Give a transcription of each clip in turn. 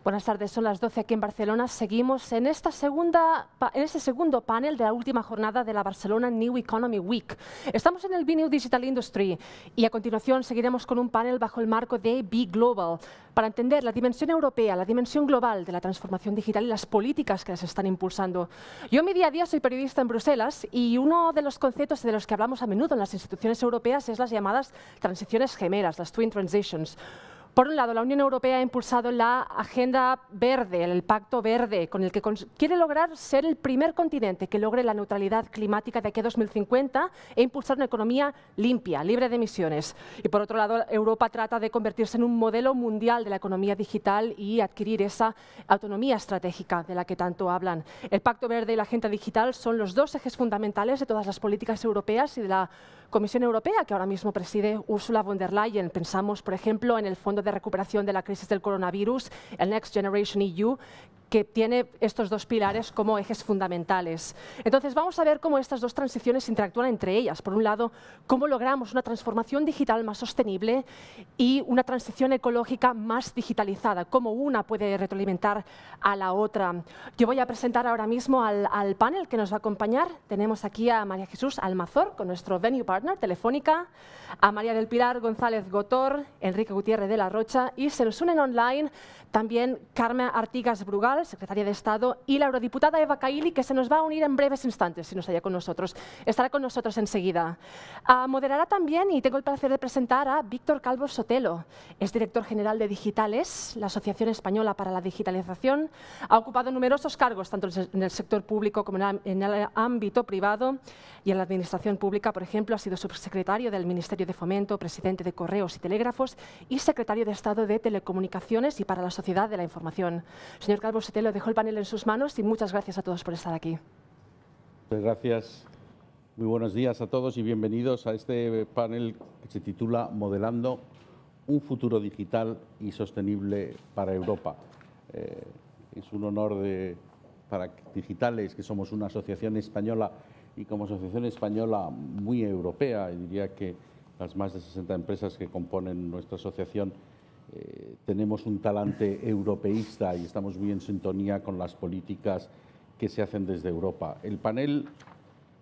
Buenas tardes, son las 12 aquí en Barcelona. Seguimos en este segundo panel de la última jornada de la Barcelona New Economy Week. Estamos en el BNew Digital Industry y a continuación seguiremos con un panel bajo el marco de Be Global para entender la dimensión europea, la dimensión global de la transformación digital y las políticas que las están impulsando. Yo en mi día a día soy periodista en Bruselas y uno de los conceptos de los que hablamos a menudo en las instituciones europeas es las llamadas transiciones gemelas, las Twin Transitions. Por un lado, la Unión Europea ha impulsado la Agenda Verde, el Pacto Verde, con el que quiere lograr ser el primer continente que logre la neutralidad climática de aquí a 2050 e impulsar una economía limpia, libre de emisiones. Y por otro lado, Europa trata de convertirse en un modelo mundial de la economía digital y adquirir esa autonomía estratégica de la que tanto hablan. El Pacto Verde y la Agenda Digital son los dos ejes fundamentales de todas las políticas europeas y de la Comisión Europea, que ahora mismo preside Ursula von der Leyen. Pensamos, por ejemplo, en el Fondo de Recuperación de la Crisis del Coronavirus, el Next Generation EU, que tiene estos dos pilares como ejes fundamentales. Entonces, vamos a ver cómo estas dos transiciones interactúan entre ellas. Por un lado, cómo logramos una transformación digital más sostenible y una transición ecológica más digitalizada, cómo una puede retroalimentar a la otra. Yo voy a presentar ahora mismo al panel que nos va a acompañar. Tenemos aquí a María Jesús Almazor, con nuestro venue partner, Telefónica, a María del Pilar González Gotor, Enrique Gutiérrez de la Rocha, y se nos unen online también Carme Artigas Brugal, secretaria de Estado, y la eurodiputada Eva Kaili, que se nos va a unir en breves instantes, si nos halla con nosotros. Estará con nosotros enseguida. Moderará también, y tengo el placer de presentar a Víctor Calvo Sotelo. Es director general de Digitales, la Asociación Española para la Digitalización. Ha ocupado numerosos cargos, tanto en el sector público como en el ámbito privado y en la administración pública. Por ejemplo, ha sido subsecretario del Ministerio de Fomento, presidente de Correos y Telégrafos y secretario de Estado de Telecomunicaciones y para la Sociedad de la Información. Señor Calvo Sotelo, dejo el panel en sus manos y muchas gracias a todos por estar aquí. Muchas gracias. Muy buenos días a todos y bienvenidos a este panel que se titula Modelando un futuro digital y sostenible para Europa. Es un honor para Digitales, que somos una asociación española y como asociación española muy europea, y diría que las más de 60 empresas que componen nuestra asociación tenemos un talante europeísta y estamos muy en sintonía con las políticas que se hacen desde Europa. El panel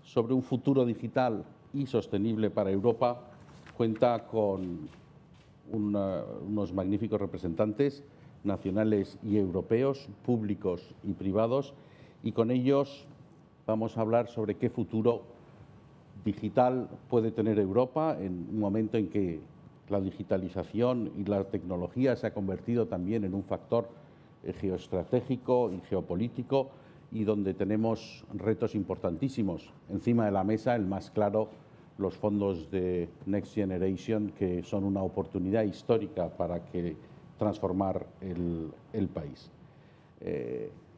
sobre un futuro digital y sostenible para Europa cuenta con unos magníficos representantes nacionales y europeos, públicos y privados, y con ellos vamos a hablar sobre qué futuro digital puede tener Europa en un momento en que la digitalización y la tecnología se ha convertido también en un factor geoestratégico y geopolítico y donde tenemos retos importantísimos. Encima de la mesa, el más claro, los fondos de Next Generation, que son una oportunidad histórica para transformar el país.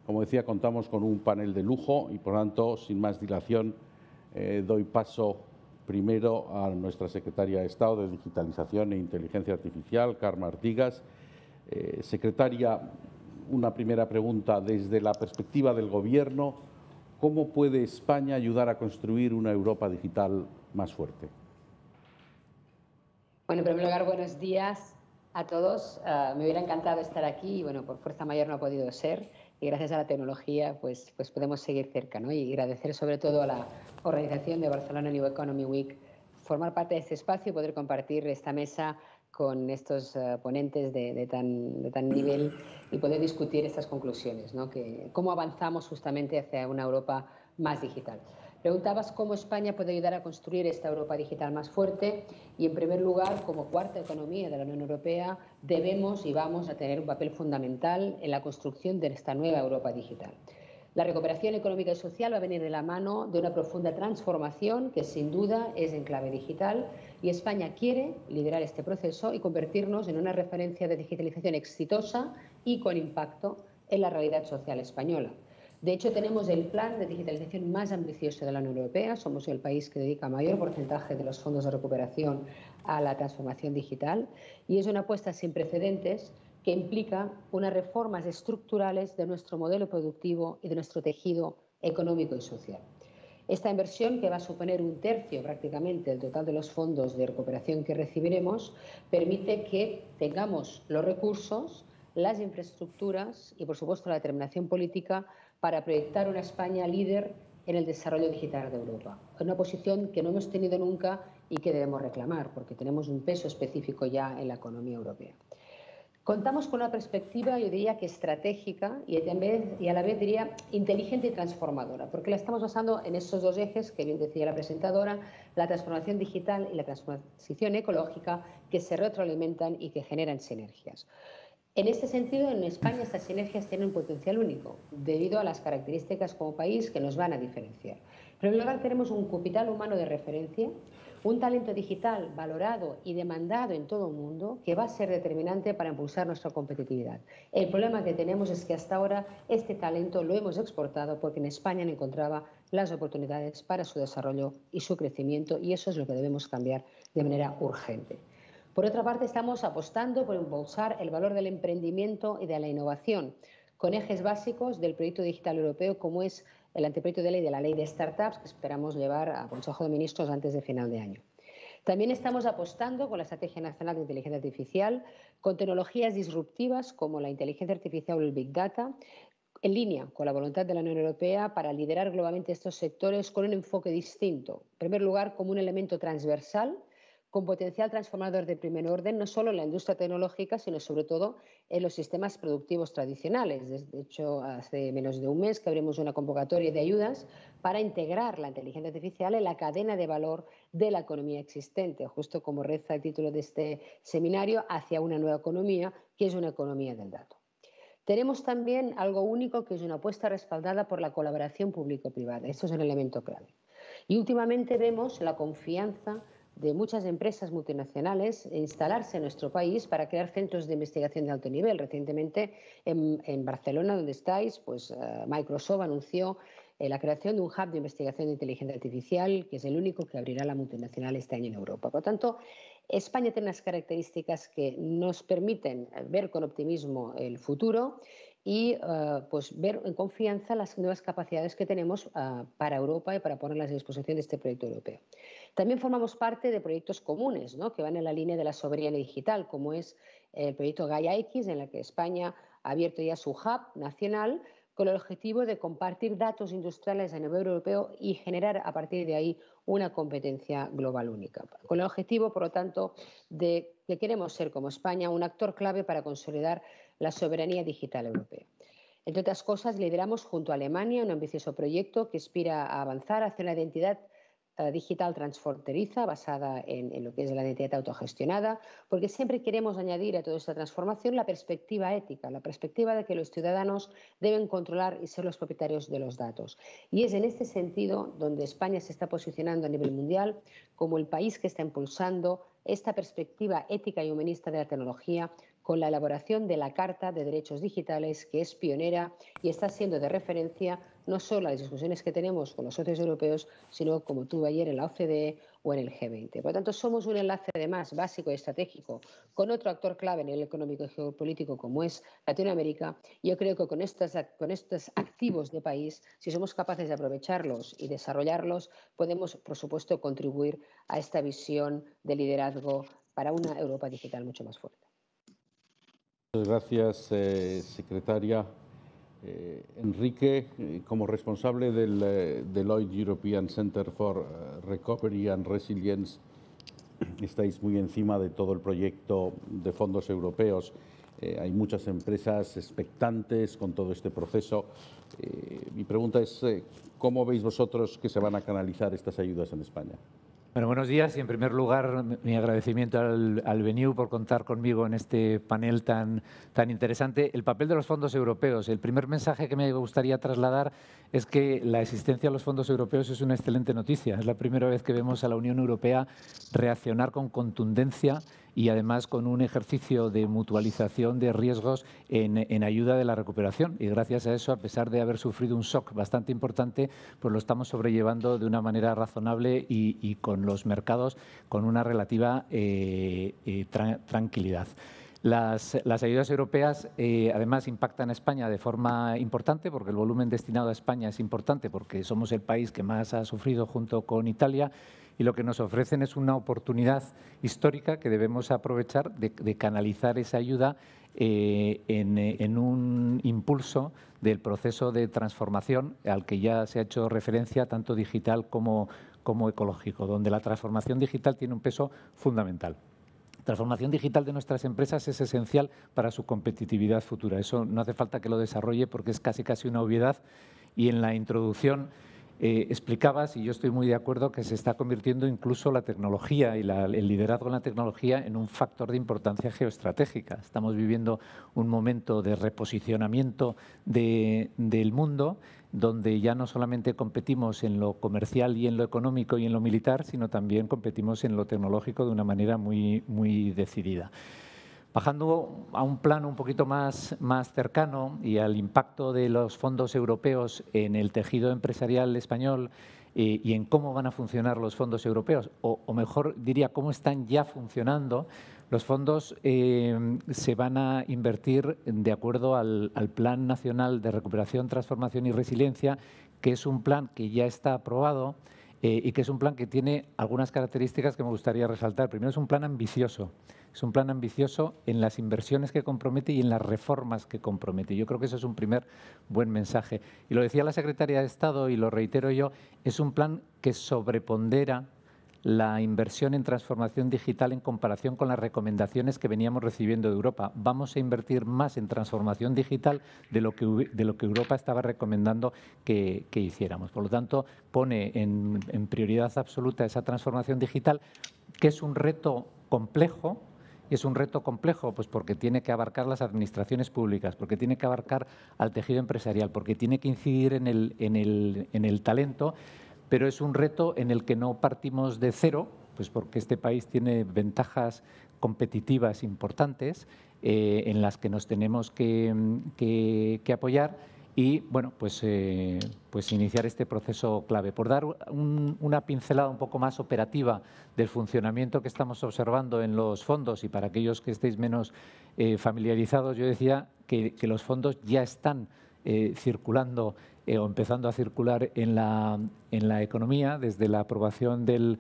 Como decía, contamos con un panel de lujo y, por tanto, sin más dilación, doy paso primero a nuestra secretaria de Estado de Digitalización e Inteligencia Artificial, Carme Artigas. Secretaria, una primera pregunta desde la perspectiva del Gobierno. ¿Cómo puede España ayudar a construir una Europa digital más fuerte? Bueno, en primer lugar, buenos días a todos. Me hubiera encantado estar aquí y, bueno, por fuerza mayor no ha podido ser. Y gracias a la tecnología, pues podemos seguir cerca, ¿no? Y agradecer sobre todo a la organización de Barcelona New Economy Week formar parte de este espacio y poder compartir esta mesa con estos ponentes de tan nivel y poder discutir estas conclusiones, ¿no? Cómo avanzamos justamente hacia una Europa más digital. Preguntabas cómo España puede ayudar a construir esta Europa digital más fuerte y, en primer lugar, como cuarta economía de la Unión Europea, debemos y vamos a tener un papel fundamental en la construcción de esta nueva Europa digital. La recuperación económica y social va a venir de la mano de una profunda transformación que, sin duda, es en clave digital y España quiere liderar este proceso y convertirnos en una referencia de digitalización exitosa y con impacto en la realidad social española. De hecho, tenemos el plan de digitalización más ambicioso de la Unión Europea. Somos el país que dedica mayor porcentaje de los fondos de recuperación a la transformación digital y es una apuesta sin precedentes que implica unas reformas estructurales de nuestro modelo productivo y de nuestro tejido económico y social. Esta inversión, que va a suponer un tercio prácticamente del total de los fondos de recuperación que recibiremos, permite que tengamos los recursos las infraestructuras y, por supuesto, la determinación política para proyectar una España líder en el desarrollo digital de Europa. Una posición que no hemos tenido nunca y que debemos reclamar, porque tenemos un peso específico ya en la economía europea. Contamos con una perspectiva, yo diría que estratégica y a la vez diría inteligente y transformadora, porque la estamos basando en esos dos ejes que bien decía la presentadora, la transformación digital y la transición ecológica, que se retroalimentan y que generan sinergias. En este sentido, en España estas sinergias tienen un potencial único, debido a las características como país que nos van a diferenciar. En primer lugar, tenemos un capital humano de referencia, un talento digital valorado y demandado en todo el mundo que va a ser determinante para impulsar nuestra competitividad. El problema que tenemos es que hasta ahora este talento lo hemos exportado porque en España no encontraba las oportunidades para su desarrollo y su crecimiento, y eso es lo que debemos cambiar de manera urgente. Por otra parte, estamos apostando por impulsar el valor del emprendimiento y de la innovación, con ejes básicos del proyecto digital europeo, como es el anteproyecto de ley de la ley de startups, que esperamos llevar al Consejo de Ministros antes de final de año. También estamos apostando con la Estrategia Nacional de Inteligencia Artificial, con tecnologías disruptivas como la inteligencia artificial o el Big Data, en línea con la voluntad de la Unión Europea para liderar globalmente estos sectores con un enfoque distinto. En primer lugar, como un elemento transversal, con potencial transformador de primer orden, no solo en la industria tecnológica, sino sobre todo en los sistemas productivos tradicionales. De hecho, hace menos de un mes que abrimos una convocatoria de ayudas para integrar la inteligencia artificial en la cadena de valor de la economía existente, justo como reza el título de este seminario, hacia una nueva economía, que es una economía del dato. Tenemos también algo único, que es una apuesta respaldada por la colaboración público-privada. Esto es un elemento clave. Y últimamente vemos la confianza de muchas empresas multinacionales instalarse en nuestro país para crear centros de investigación de alto nivel. Recientemente en Barcelona, donde estáis, pues Microsoft anunció la creación de un hub de investigación de inteligencia artificial, que es el único que abrirá la multinacional este año en Europa. Por lo tanto, España tiene unas características que nos permiten ver con optimismo el futuro y pues ver en confianza las nuevas capacidades que tenemos para Europa y para ponerlas a disposición de este proyecto europeo. También formamos parte de proyectos comunes, ¿no?, que van en la línea de la soberanía digital, como es el proyecto Gaia X, en el que España ha abierto ya su hub nacional con el objetivo de compartir datos industriales a nivel europeo y generar a partir de ahí una competencia global única. Con el objetivo, por lo tanto, de que queremos ser como España un actor clave para consolidar la soberanía digital europea. Entre otras cosas, lideramos junto a Alemania un ambicioso proyecto que aspira a avanzar hacia una identidad digital transfronteriza basada en lo que es la identidad autogestionada, porque siempre queremos añadir a toda esta transformación la perspectiva ética, la perspectiva de que los ciudadanos deben controlar y ser los propietarios de los datos. Y es en este sentido donde España se está posicionando a nivel mundial como el país que está impulsando esta perspectiva ética y humanista de la tecnología, con la elaboración de la Carta de Derechos Digitales, que es pionera y está siendo de referencia no solo a las discusiones que tenemos con los socios europeos, sino, como tuve ayer, en la OCDE o en el G20. Por lo tanto, somos un enlace, además, básico y estratégico con otro actor clave en el económico y geopolítico, como es Latinoamérica. Yo creo que con estos activos de país, si somos capaces de aprovecharlos y desarrollarlos, podemos, por supuesto, contribuir a esta visión de liderazgo para una Europa digital mucho más fuerte. Muchas gracias, secretaria. Enrique, como responsable del Deloitte European Center for Recovery and Resilience, estáis muy encima de todo el proyecto de fondos europeos. Hay muchas empresas expectantes con todo este proceso. Mi pregunta es, ¿cómo veis vosotros que se van a canalizar estas ayudas en España? Bueno, buenos días y en primer lugar mi agradecimiento al BNIU por contar conmigo en este panel tan interesante. El papel de los fondos europeos. El primer mensaje que me gustaría trasladar es que la existencia de los fondos europeos es una excelente noticia. Es la primera vez que vemos a la Unión Europea reaccionar con contundencia y además con un ejercicio de mutualización de riesgos en ayuda de la recuperación. Y gracias a eso, a pesar de haber sufrido un shock bastante importante, pues lo estamos sobrellevando de una manera razonable y con los mercados con una relativa tranquilidad. Las ayudas europeas además impactan a España de forma importante porque el volumen destinado a España es importante porque somos el país que más ha sufrido junto con Italia y lo que nos ofrecen es una oportunidad histórica que debemos aprovechar de canalizar esa ayuda en un impulso del proceso de transformación al que ya se ha hecho referencia, tanto digital como ecológico, donde la transformación digital tiene un peso fundamental. La transformación digital de nuestras empresas es esencial para su competitividad futura. Eso no hace falta que lo desarrolle porque es casi una obviedad. Y en la introducción explicabas, y yo estoy muy de acuerdo, que se está convirtiendo incluso la tecnología y el liderazgo en la tecnología en un factor de importancia geoestratégica. Estamos viviendo un momento de reposicionamiento del mundo, donde ya no solamente competimos en lo comercial y en lo económico y en lo militar, sino también competimos en lo tecnológico de una manera muy decidida. Bajando a un plano un poquito más cercano y al impacto de los fondos europeos en el tejido empresarial español y en cómo van a funcionar los fondos europeos, o mejor diría, cómo están ya funcionando, los fondos se van a invertir de acuerdo al Plan Nacional de Recuperación, Transformación y Resiliencia, que es un plan que ya está aprobado y que es un plan que tiene algunas características que me gustaría resaltar. Primero, es un plan ambicioso. Es un plan ambicioso en las inversiones que compromete y en las reformas que compromete. Yo creo que eso es un primer buen mensaje. Y lo decía la Secretaria de Estado y lo reitero yo, es un plan que sobrepondera la inversión en transformación digital en comparación con las recomendaciones que veníamos recibiendo de Europa. Vamos a invertir más en transformación digital de lo que Europa estaba recomendando que hiciéramos. Por lo tanto, pone en prioridad absoluta esa transformación digital, que es un reto complejo. Es un reto complejo pues porque tiene que abarcar las administraciones públicas, porque tiene que abarcar al tejido empresarial, porque tiene que incidir en el talento, pero es un reto en el que no partimos de cero, pues porque este país tiene ventajas competitivas importantes en las que nos tenemos que apoyar y, bueno, pues iniciar este proceso clave. Por dar una pincelada un poco más operativa del funcionamiento que estamos observando en los fondos y para aquellos que estéis menos familiarizados, yo decía que los fondos ya están circulando o empezando a circular en la economía. Desde la aprobación del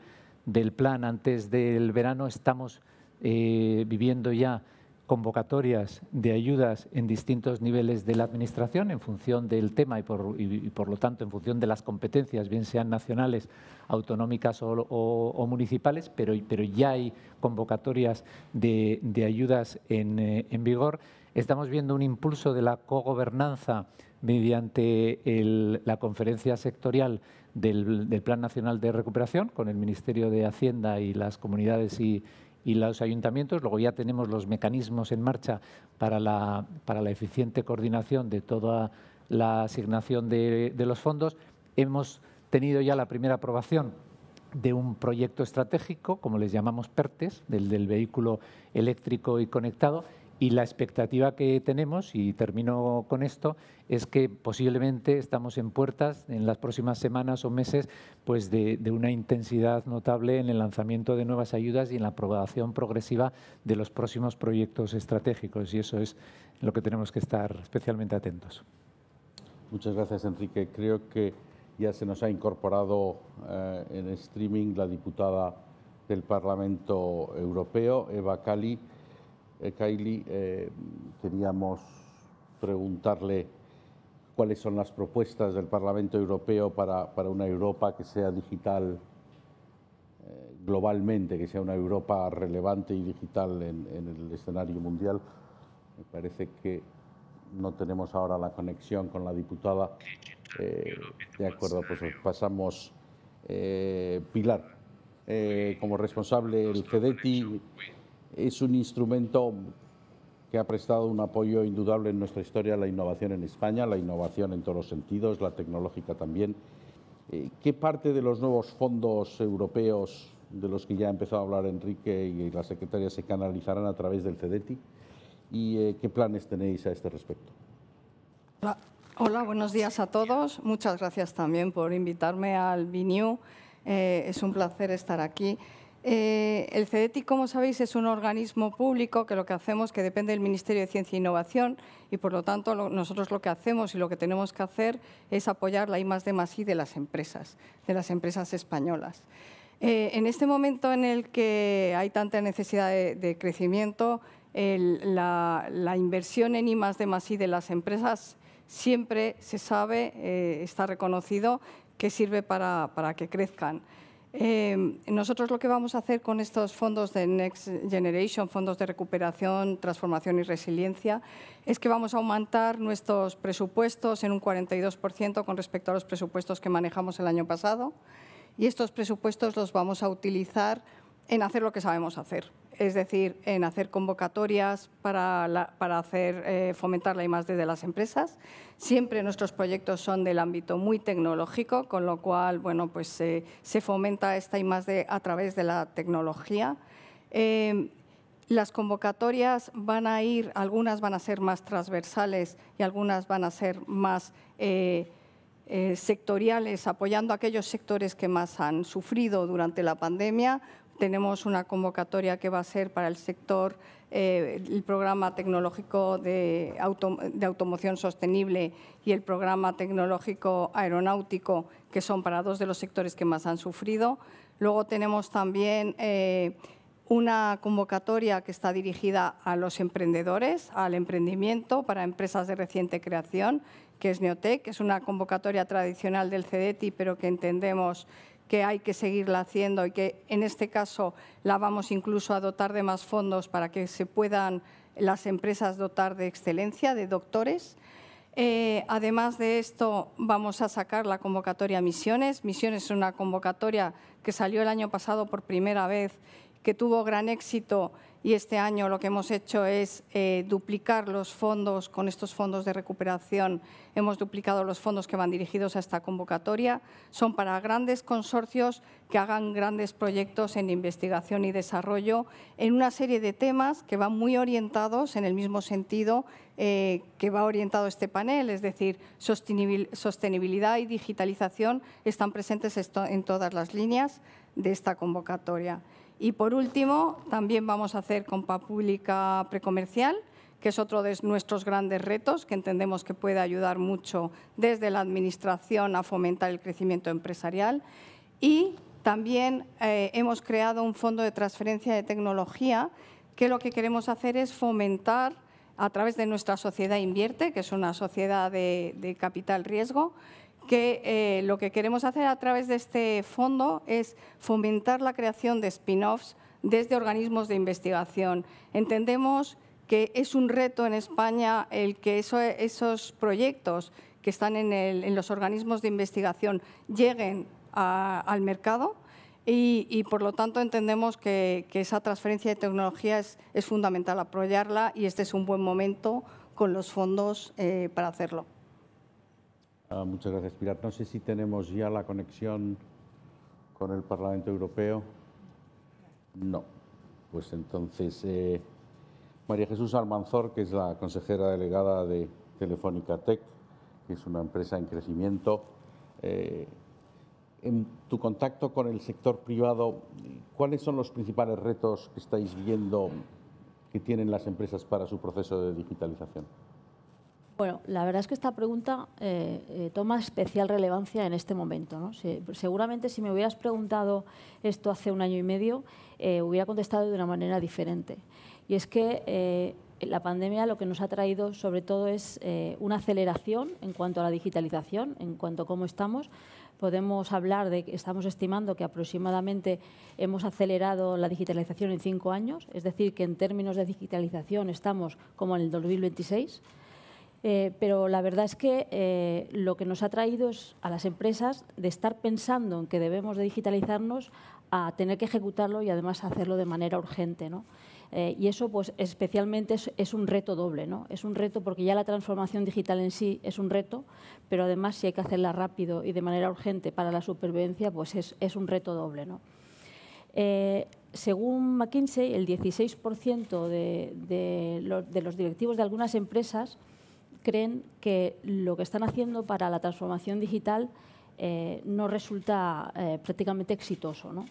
plan antes del verano estamos viviendo ya convocatorias de ayudas en distintos niveles de la Administración en función del tema y por lo tanto en función de las competencias, bien sean nacionales, autonómicas o municipales, pero ya hay convocatorias de ayudas en vigor. Estamos viendo un impulso de la cogobernanza mediante la conferencia sectorial del Plan Nacional de Recuperación con el Ministerio de Hacienda y las comunidades y los ayuntamientos. Luego ya tenemos los mecanismos en marcha para la eficiente coordinación de toda la asignación de los fondos. Hemos tenido ya la primera aprobación de un proyecto estratégico, como les llamamos PERTES, del vehículo eléctrico y conectado. Y la expectativa que tenemos, y termino con esto, es que posiblemente estamos en puertas en las próximas semanas o meses pues de una intensidad notable en el lanzamiento de nuevas ayudas y en la aprobación progresiva de los próximos proyectos estratégicos. Y eso es lo que tenemos que estar especialmente atentos. Muchas gracias, Enrique. Creo que ya se nos ha incorporado en streaming la diputada del Parlamento Europeo, Eva Kaili. Queríamos preguntarle cuáles son las propuestas del Parlamento Europeo para una Europa que sea digital globalmente, que sea una Europa relevante y digital en el escenario mundial. Me parece que no tenemos ahora la conexión con la diputada. De acuerdo, pues pasamos. Pilar, como responsable del CEDETI, es un instrumento que ha prestado un apoyo indudable en nuestra historia a la innovación en España, la innovación en todos los sentidos, la tecnológica también. ¿Qué parte de los nuevos fondos europeos, de los que ya ha empezado a hablar Enrique y la secretaria, se canalizarán a través del CEDETI? ¿Y qué planes tenéis a este respecto? Hola, buenos días a todos. Muchas gracias también por invitarme al BNew. Es un placer estar aquí. El CEDETI, como sabéis, es un organismo público que lo que hacemos que depende del Ministerio de Ciencia e Innovación y, por lo tanto, nosotros lo que hacemos y lo que tenemos que hacer es apoyar la I+D+I de las empresas españolas. En este momento en el que hay tanta necesidad de crecimiento, la inversión en I+D+I de las empresas siempre se sabe, está reconocido, que sirve para que crezcan. Nosotros lo que vamos a hacer con estos fondos de Next Generation, fondos de recuperación, transformación y resiliencia, es que vamos a aumentar nuestros presupuestos en un 42% con respecto a los presupuestos que manejamos el año pasado, y estos presupuestos los vamos a utilizar en hacer lo que sabemos hacer, es decir, en hacer convocatorias para fomentar la I+D de las empresas. Siempre nuestros proyectos son del ámbito muy tecnológico, con lo cual bueno, pues, se fomenta esta I+D a través de la tecnología. Las convocatorias van a ir, algunas van a ser más transversales y algunas van a ser más sectoriales, apoyando a aquellos sectores que más han sufrido durante la pandemia. Tenemos una convocatoria que va a ser para el sector, el programa tecnológico de automoción sostenible y el programa tecnológico aeronáutico, que son para dos de los sectores que más han sufrido. Luego tenemos también una convocatoria que está dirigida a los emprendedores, al emprendimiento para empresas de reciente creación, que es Neotec, que es una convocatoria tradicional del CEDETI, pero que entendemos que hay que seguirla haciendo y que en este caso la vamos incluso a dotar de más fondos para que se puedan las empresas dotar de excelencia, de doctores. Además de esto, vamos a sacar la convocatoria Misiones. Misiones es una convocatoria que salió el año pasado por primera vez, que tuvo gran éxito, y este año lo que hemos hecho es duplicar los fondos. Con estos fondos de recuperación hemos duplicado los fondos que van dirigidos a esta convocatoria. Son para grandes consorcios que hagan grandes proyectos en investigación y desarrollo en una serie de temas que van muy orientados en el mismo sentido que va orientado este panel, es decir, sostenibilidad y digitalización están presentes en todas las líneas de esta convocatoria. Y, por último, también vamos a hacer compra pública precomercial, que es otro de nuestros grandes retos, que entendemos que puede ayudar mucho desde la Administración a fomentar el crecimiento empresarial. Y también hemos creado un fondo de transferencia de tecnología, que lo que queremos hacer es fomentar, a través de nuestra sociedad Invierte, que es una sociedad de capital riesgo, que lo que queremos hacer a través de este fondo es fomentar la creación de spin-offs desde organismos de investigación. Entendemos que es un reto en España el que esos proyectos que están en los organismos de investigación lleguen al mercado y, por lo tanto, entendemos que esa transferencia de tecnología es fundamental apoyarla, y este es un buen momento con los fondos para hacerlo. Muchas gracias, Pilar. No sé si tenemos ya la conexión con el Parlamento Europeo. No. Pues entonces, María Jesús Almanzor, que es la consejera delegada de Telefónica Tech, que es una empresa en crecimiento. En tu contacto con el sector privado, ¿cuáles son los principales retos que estáis viendo que tienen las empresas para su proceso de digitalización? Bueno, la verdad es que esta pregunta toma especial relevancia en este momento, ¿no? Seguramente si me hubieras preguntado esto hace un año y medio, hubiera contestado de una manera diferente. Y es que la pandemia lo que nos ha traído sobre todo es una aceleración en cuanto a la digitalización, en cuanto a cómo estamos. Podemos hablar de que estamos estimando que aproximadamente hemos acelerado la digitalización en 5 años, es decir, que en términos de digitalización estamos como en el 2026. Pero la verdad es que lo que nos ha traído es a las empresas de estar pensando en que debemos de digitalizarnos a tener que ejecutarlo y además hacerlo de manera urgente, ¿no? Y eso pues especialmente es un reto doble, ¿no? Es un reto porque ya la transformación digital en sí es un reto, pero además si hay que hacerla rápido y de manera urgente para la supervivencia, pues es un reto doble, ¿no? Según McKinsey, el 16% de los directivos de algunas empresas creen que lo que están haciendo para la transformación digital no resulta prácticamente exitoso, ¿no?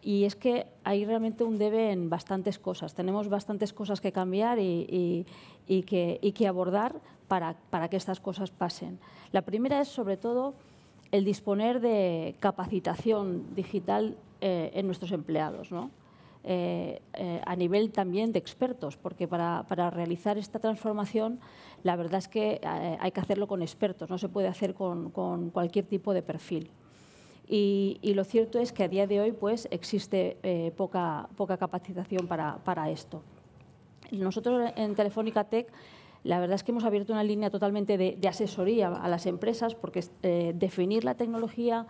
Y es que hay realmente un debe en bastantes cosas. Tenemos bastantes cosas que cambiar y que abordar para que estas cosas pasen. La primera es, sobre todo, el disponer de capacitación digital en nuestros empleados, ¿no? A nivel también de expertos, porque para realizar esta transformación la verdad es que hay que hacerlo con expertos, no se puede hacer con cualquier tipo de perfil. Y lo cierto es que a día de hoy pues, existe poca capacitación para esto. Nosotros en Telefónica Tech la verdad es que hemos abierto una línea totalmente de asesoría a las empresas, porque definir la tecnología,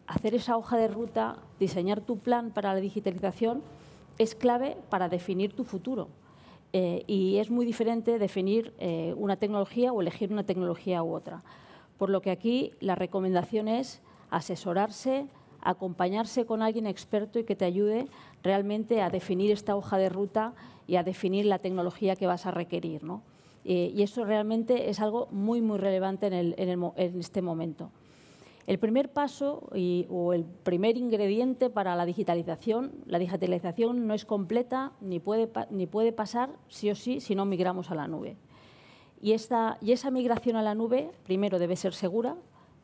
hacer esa hoja de ruta, diseñar tu plan para la digitalización es clave para definir tu futuro. Y es muy diferente definir una tecnología o elegir una tecnología u otra. Por lo que aquí la recomendación es asesorarse, acompañarse con alguien experto y que te ayude realmente a definir esta hoja de ruta y a definir la tecnología que vas a requerir, ¿no? Y eso realmente es algo muy, muy relevante en este momento. El primer paso o el primer ingrediente para la digitalización no es completa ni puede pasar sí o sí si no migramos a la nube. Y esa migración a la nube, primero, debe ser segura.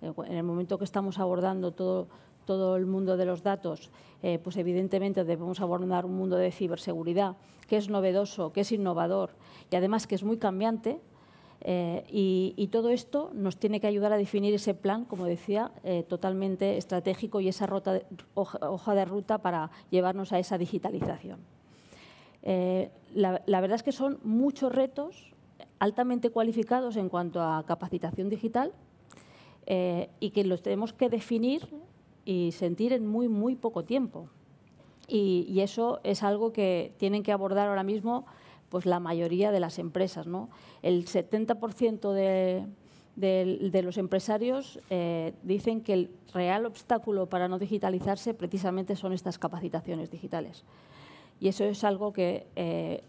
En el momento que estamos abordando todo el mundo de los datos, pues evidentemente debemos abordar un mundo de ciberseguridad que es novedoso, que es innovador y además que es muy cambiante. Y todo esto nos tiene que ayudar a definir ese plan, como decía, totalmente estratégico y esa hoja de ruta para llevarnos a esa digitalización. La verdad es que son muchos retos altamente cualificados en cuanto a capacitación digital y que los tenemos que definir y sentir en muy, muy poco tiempo. Y eso es algo que tienen que abordar ahora mismo pues la mayoría de las empresas, ¿no? El 70% de los empresarios dicen que el real obstáculo para no digitalizarse precisamente son estas capacitaciones digitales. Y eso es algo que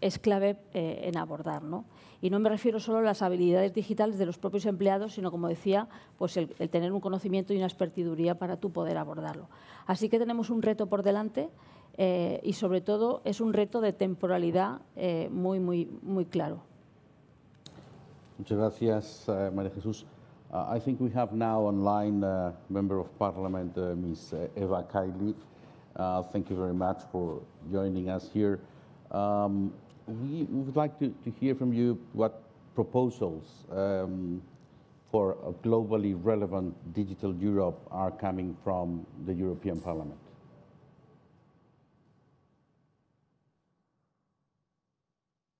es clave en abordar, ¿no? Y no me refiero solo a las habilidades digitales de los propios empleados, sino, como decía, pues el tener un conocimiento y una expertiduría para tú poder abordarlo. Así que tenemos un reto por delante y, sobre todo, es un reto de temporalidad muy, muy, muy claro. Muchas gracias, María Jesús. I think we have now online Member of Parliament, Ms. Eva Kaili. Thank you very much for joining us here. We would like to hear from you what proposals for a globally relevant digital Europe are coming from the European Parliament.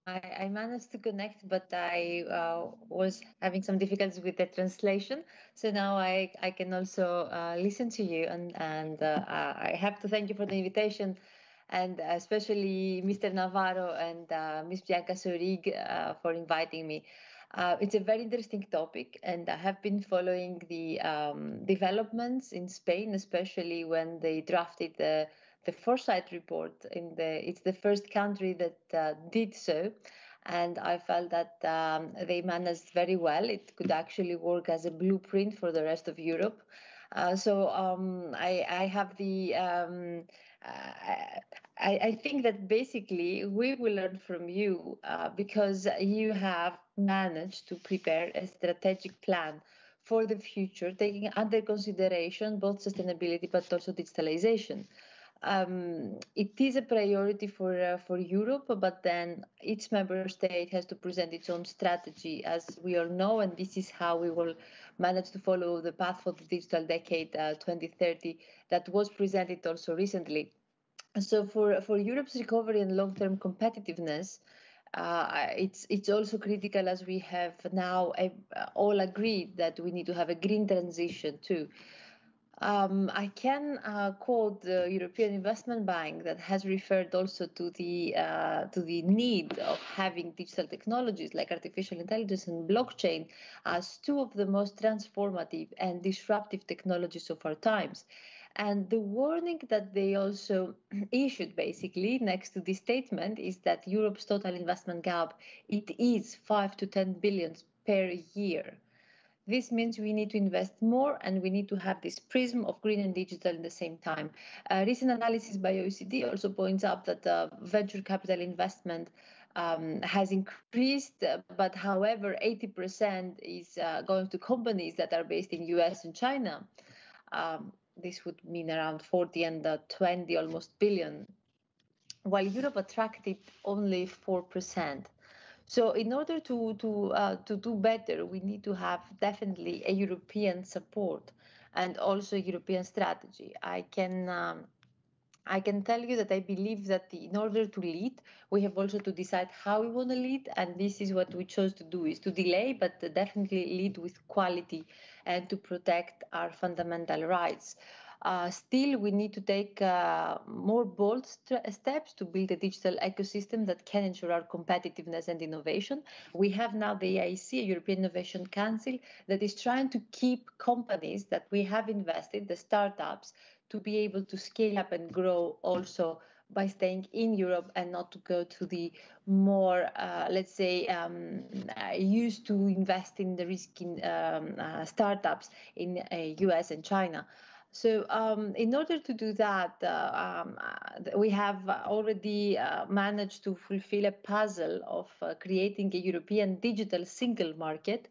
I managed to connect, but I was having some difficulties with the translation. So now I can also listen to you, and I have to thank you for the invitation, and especially Mr. Navarro and Ms. Bianca Sorig for inviting me. It's a very interesting topic, and I have been following the developments in Spain, especially when they drafted the Foresight report. It's the first country that did so, and I felt that they managed very well. It could actually work as a blueprint for the rest of Europe. So I have the I think that basically we will learn from you because you have managed to prepare a strategic plan for the future, taking under consideration both sustainability but also digitalization. It is a priority for Europe, but then each member state has to present its own strategy, as we all know, and this is how we will manage to follow the path for the digital decade 2030 that was presented also recently. So for Europe's recovery and long-term competitiveness, it's also critical, as we have now all agreed that we need to have a green transition too. I can quote the European Investment Bank that has referred also to the need of having digital technologies like artificial intelligence and blockchain as two of the most transformative and disruptive technologies of our times. And the warning that they also issued basically next to this statement is that Europe's total investment gap, it is 5 to 10 billion per year. This means we need to invest more, and we need to have this prism of green and digital at the same time. Recent analysis by OECD also points out that venture capital investment has increased, but however, 80% is going to companies that are based in US and China. This would mean around 40 and 20 almost billion, while Europe attracted only 4%. So in order to do better, we need to have definitely a European support and also a European strategy. I can tell you that I believe that in order to lead, we have also to decide how we want to lead, and this is what we chose to do, is to delay, but definitely lead with quality and to protect our fundamental rights. Still, we need to take more bold steps to build a digital ecosystem that can ensure our competitiveness and innovation. We have now the EIC, European Innovation Council, that is trying to keep companies that we have invested, the startups, to be able to scale up and grow also by staying in Europe and not to go to the more, let's say, used to invest in the risky startups in US and China. So in order to do that, we have already managed to fulfill a puzzle of creating a European digital single market.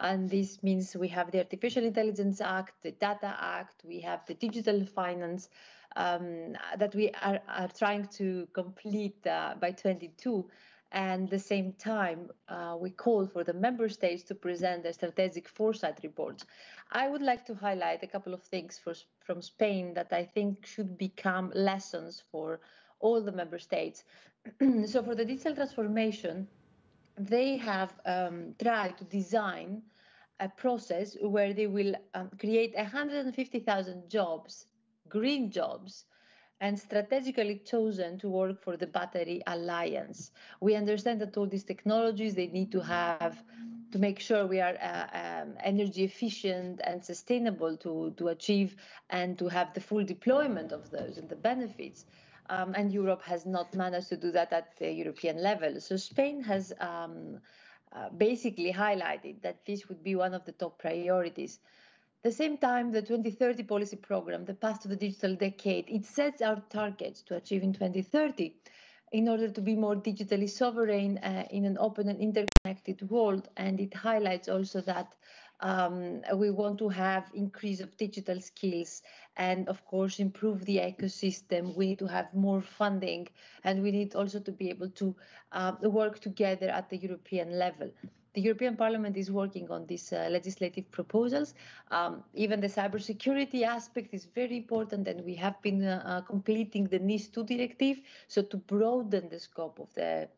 And this means we have the Artificial Intelligence Act, the Data Act, we have the Digital Finance that we are trying to complete by 2022. And at the same time, we call for the member states to present their strategic foresight reports. I would like to highlight a couple of things from Spain that I think should become lessons for all the member states. So for the digital transformation, they have tried to design a process where they will create 150,000 jobs, green jobs, and strategically chosen to work for the Battery Alliance. We understand that all these technologies, they need to have to make sure we are energy efficient and sustainable to achieve and to have the full deployment of those and the benefits. And Europe has not managed to do that at the European level. So Spain has basically highlighted that this would be one of the top priorities. At the same time, the 2030 policy program, the Path to the Digital Decade, it sets our targets to achieve in 2030 in order to be more digitally sovereign in an open and interconnected world. And it highlights also that we want to have increase of digital skills and, of course, improve the ecosystem. We need to have more funding, and we need also to be able to work together at the European level. The European Parliament is working on these legislative proposals. Even the cybersecurity aspect is very important, and we have been completing the NIS2 directive, so to broaden the scope of the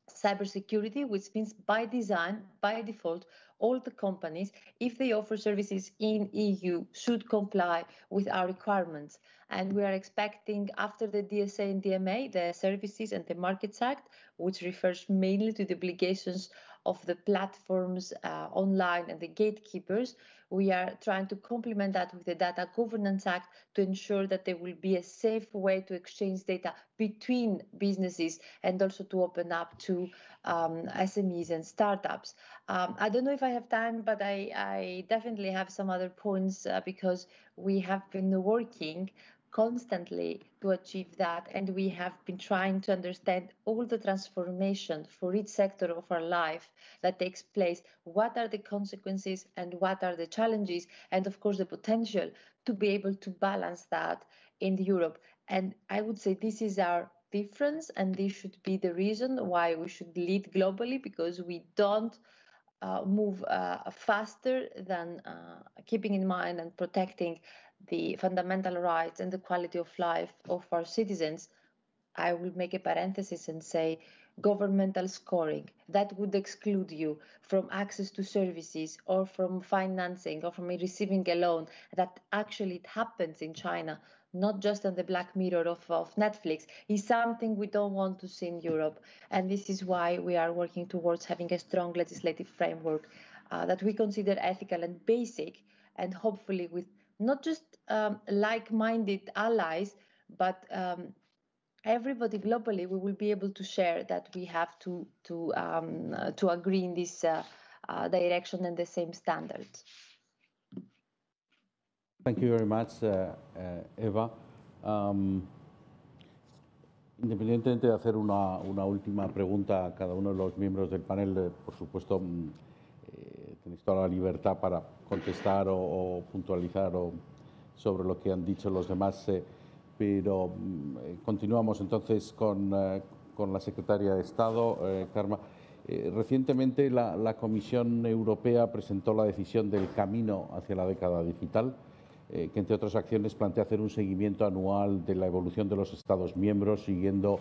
cybersecurity, which means by design, by default, all the companies, if they offer services in EU, should comply with our requirements. And we are expecting, after the DSA and DMA, the Services and the Markets Act, which refers mainly to the obligations of the platforms online and the gatekeepers, we are trying to complement that with the Data Governance Act to ensure that there will be a safe way to exchange data between businesses and also to open up to SMEs and startups. I don't know if I have time, but I definitely have some other points because we have been working constantly to achieve that, and we have been trying to understand all the transformation for each sector of our life that takes place, what are the consequences and what are the challenges, and of course the potential to be able to balance that in Europe. And I would say this is our difference, and this should be the reason why we should lead globally, because we don't move faster than keeping in mind and protecting the fundamental rights and the quality of life of our citizens. I will make a parenthesis and say governmental scoring that would exclude you from access to services or from financing or from receiving a loan. That actually it happens in China, not just on the Black Mirror of Netflix, is something we don't want to see in Europe. And this is why we are working towards having a strong legislative framework that we consider ethical and basic, and hopefully with not just like-minded allies, but everybody globally, we will be able to share that we have to agree in this direction and the same standards. Thank you very much, Eva. Independientemente de hacer una última pregunta a cada uno de los miembros del panel, por supuesto, tenéis toda la libertad para contestar o puntualizar sobre lo que han dicho los demás, pero continuamos entonces con la secretaria de Estado, Karma. Recientemente la Comisión Europea presentó la decisión del camino hacia la década digital, que entre otras acciones plantea hacer un seguimiento anual de la evolución de los Estados miembros, siguiendo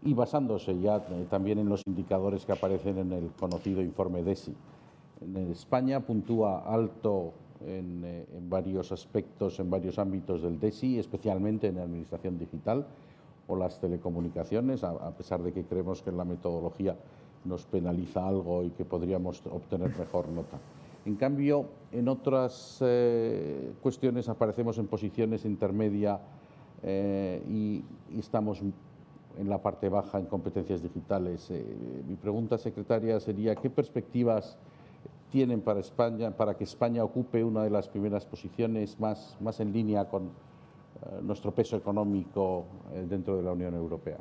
y basándose ya también en los indicadores que aparecen en el conocido informe DESI. En España puntúa alto en varios aspectos, en varios ámbitos del DESI, especialmente en la administración digital o las telecomunicaciones, a pesar de que creemos que en la metodología nos penaliza algo y que podríamos obtener mejor nota. En cambio, en otras cuestiones aparecemos en posiciones intermedia y estamos en la parte baja en competencias digitales. Mi pregunta, secretaria, sería ¿qué perspectivas tienen para España, para que España ocupe una de las primeras posiciones más en línea con nuestro peso económico dentro de la Unión Europea?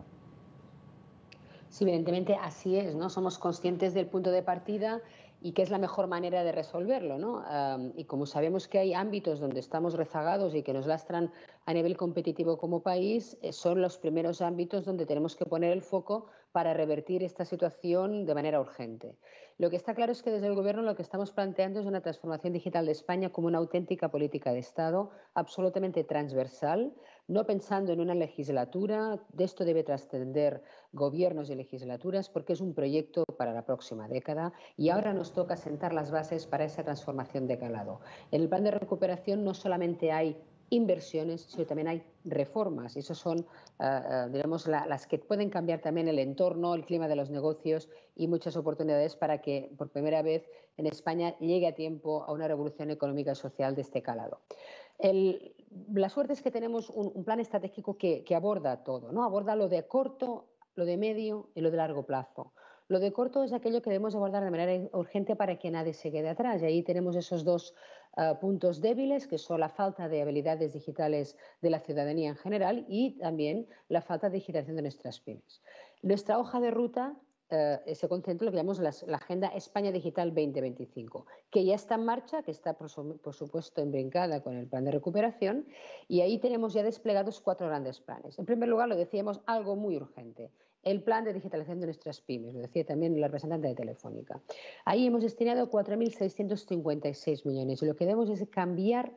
Sí, evidentemente así es, ¿no? Somos conscientes del punto de partida y que es la mejor manera de resolverlo, ¿no? Y como sabemos que hay ámbitos donde estamos rezagados y que nos lastran a nivel competitivo como país, son los primeros ámbitos donde tenemos que poner el foco para revertir esta situación de manera urgente. Lo que está claro es que desde el Gobierno lo que estamos planteando es una transformación digital de España como una auténtica política de Estado absolutamente transversal, no pensando en una legislatura. De esto debe trascender gobiernos y legislaturas porque es un proyecto para la próxima década y ahora nos toca sentar las bases para esa transformación de calado. En el plan de recuperación no solamente hay inversiones, sino también hay reformas. Y esas son, digamos, las que pueden cambiar también el entorno, el clima de los negocios y muchas oportunidades para que por primera vez en España llegue a tiempo a una revolución económica y social de este calado. La suerte es que tenemos un plan estratégico que aborda todo, ¿no? Aborda lo de corto, lo de medio y lo de largo plazo. Lo de corto es aquello que debemos abordar de manera urgente para que nadie se quede atrás. Y ahí tenemos esos dos puntos débiles, que son la falta de habilidades digitales de la ciudadanía en general y también la falta de digitalización de nuestras pymes. Nuestra hoja de ruta se concentra en lo que llamamos la Agenda España Digital 2025, que ya está en marcha, que está por supuesto embrincada con el plan de recuperación, y ahí tenemos ya desplegados 4 grandes planes. En primer lugar, lo decíamos, algo muy urgente, el plan de digitalización de nuestras pymes, lo decía también la representante de Telefónica. Ahí hemos destinado 4.656 millones y lo que debemos es cambiar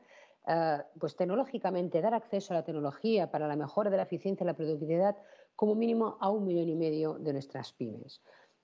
pues tecnológicamente, dar acceso a la tecnología para la mejora de la eficiencia y la productividad como mínimo a 1,5 millones de nuestras pymes.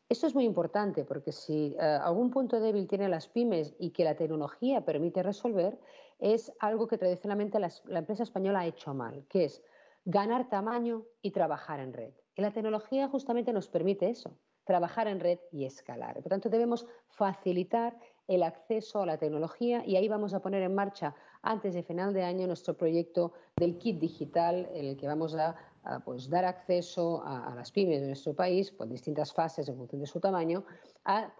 Esto es muy importante porque si algún punto débil tienen las pymes y que la tecnología permite resolver, es algo que tradicionalmente la empresa española ha hecho mal, que es ganar tamaño y trabajar en red. Y la tecnología justamente nos permite eso, trabajar en red y escalar. Por tanto, debemos facilitar el acceso a la tecnología y ahí vamos a poner en marcha antes de final de año nuestro proyecto del kit digital en el que vamos a pues dar acceso a las pymes de nuestro país por distintas fases en función de su tamaño a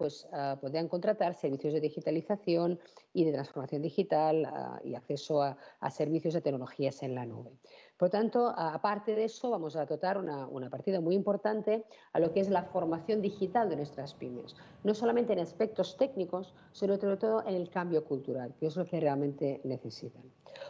poder contratar servicios de digitalización y de transformación digital y acceso a servicios de tecnologías en la nube. Por tanto, aparte de eso, vamos a dotar una partida muy importante a lo que es la formación digital de nuestras pymes, no solamente en aspectos técnicos, sino sobre todo en el cambio cultural, que es lo que realmente necesitan.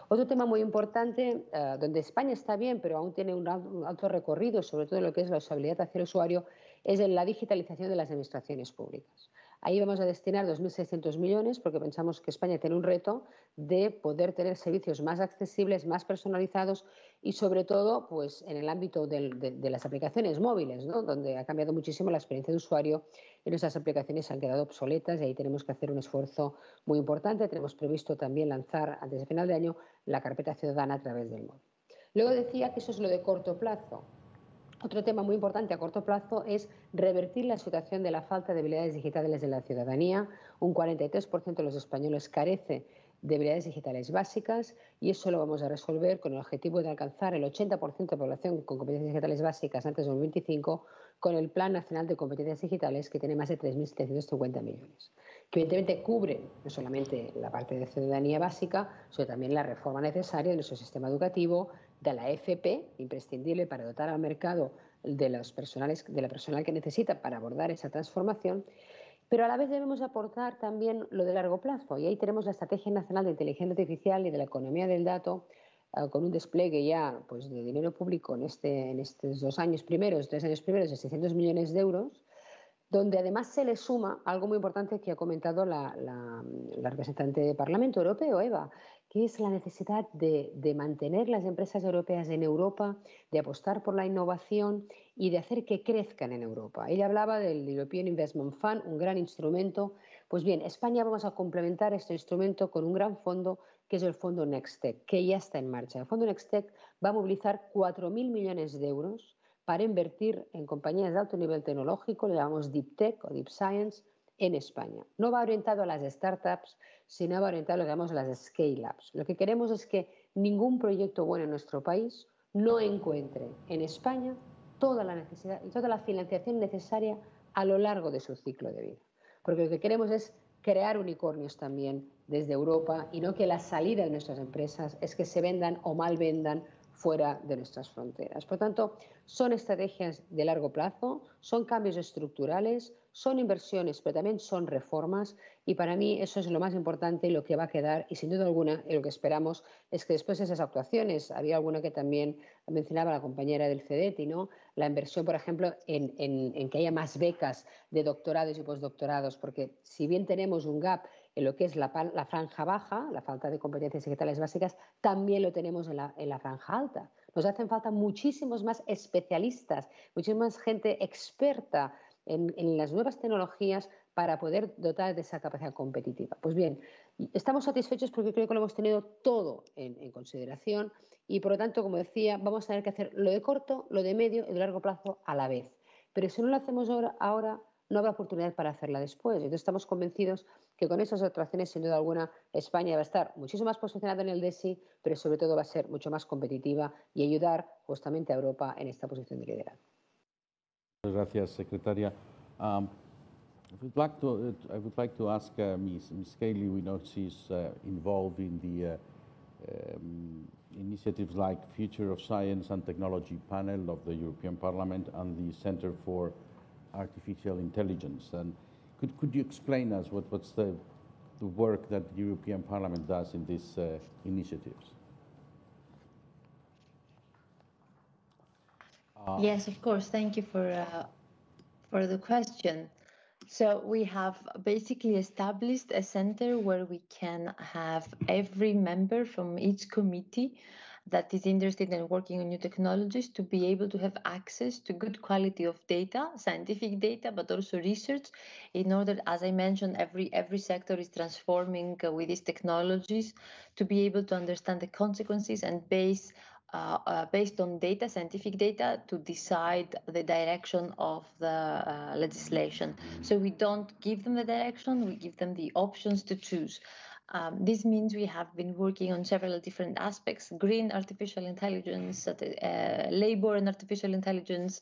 Otro tema muy importante, donde España está bien, pero aún tiene un alto recorrido, sobre todo en lo que es la usabilidad hacia el usuario, es en la digitalización de las administraciones públicas. Ahí vamos a destinar 2.600 millones porque pensamos que España tiene un reto de poder tener servicios más accesibles, más personalizados y sobre todo pues, en el ámbito de las aplicaciones móviles, ¿no? Donde ha cambiado muchísimo la experiencia de usuario y nuestras aplicaciones han quedado obsoletas y ahí tenemos que hacer un esfuerzo muy importante. Tenemos previsto también lanzar antes de final de año la carpeta ciudadana a través del móvil. Luego decía que eso es lo de corto plazo. Otro tema muy importante a corto plazo es revertir la situación de la falta de habilidades digitales de la ciudadanía. Un 43% de los españoles carece de habilidades digitales básicas y eso lo vamos a resolver con el objetivo de alcanzar el 80% de población con competencias digitales básicas antes de 2025 con el Plan Nacional de Competencias Digitales que tiene más de 3.750 millones, que evidentemente cubre no solamente la parte de ciudadanía básica, sino también la reforma necesaria de nuestro sistema educativo, de la FP, imprescindible para dotar al mercado de la personal que necesita para abordar esa transformación, pero a la vez debemos aportar también lo de largo plazo. Y ahí tenemos la Estrategia Nacional de Inteligencia Artificial y de la Economía del Dato, con un despliegue ya pues, de dinero público en estos 3 años primeros de 600 millones de euros, donde además se le suma algo muy importante que ha comentado la representante del Parlamento Europeo, Eva, que es la necesidad de mantener las empresas europeas en Europa, de apostar por la innovación y de hacer que crezcan en Europa. Ella hablaba del European Investment Fund, un gran instrumento. Pues bien, España vamos a complementar este instrumento con un gran fondo, que es el Fondo NextTech, que ya está en marcha. El Fondo NextTech va a movilizar 4.000 millones de euros para invertir en compañías de alto nivel tecnológico, le llamamos Deep Tech o Deep Science, en España. No va orientado a las startups, sino va orientado a lo que llamamos las scale-ups. Lo que queremos es que ningún proyecto bueno en nuestro país no encuentre en España toda la necesidad y toda la financiación necesaria a lo largo de su ciclo de vida. Porque lo que queremos es crear unicornios también desde Europa y no que la salida de nuestras empresas es que se vendan o mal vendan fuera de nuestras fronteras. Por tanto, son estrategias de largo plazo, son cambios estructurales, son inversiones, pero también son reformas, y para mí eso es lo más importante y lo que va a quedar, y sin duda alguna lo que esperamos es que después de esas actuaciones, había alguna que también mencionaba la compañera del CEDETI, ¿no? La inversión, por ejemplo, en que haya más becas de doctorados y postdoctorados, porque si bien tenemos un gap en lo que es la franja baja, la falta de competencias digitales básicas, también lo tenemos en la franja alta. Nos hacen falta muchísimos más especialistas, muchísima más gente experta en las nuevas tecnologías para poder dotar de esa capacidad competitiva. Pues bien, estamos satisfechos porque creo que lo hemos tenido todo en consideración y, por lo tanto, como decía, vamos a tener que hacer lo de corto, lo de medio y de largo plazo a la vez. Pero si no lo hacemos ahora no habrá oportunidad para hacerla después. Entonces estamos convencidos que con esas actuaciones, sin duda alguna, España va a estar muchísimo más posicionada en el DESI, pero sobre todo va a ser mucho más competitiva y ayudar justamente a Europa en esta posición de liderazgo. Muchas gracias, secretaria. I would like to ask Ms. Cayley. We know she's involved in the initiatives like Future of Science and Technology panel of the European Parliament and the Center for Artificial Intelligence. And could you explain us what's the work that the European Parliament does in these initiatives? Yes, of course. Thank you for the question. So we have basically established a center where we can have every member from each committee that is interested in working on new technologies to be able to have access to good quality of data, scientific data, but also research, in order, as I mentioned, every sector is transforming with these technologies, to be able to understand the consequences and based on data, scientific data, to decide the direction of the legislation. So we don't give them the direction, we give them the options to choose. This means we have been working on several different aspects: green artificial intelligence, labor and artificial intelligence,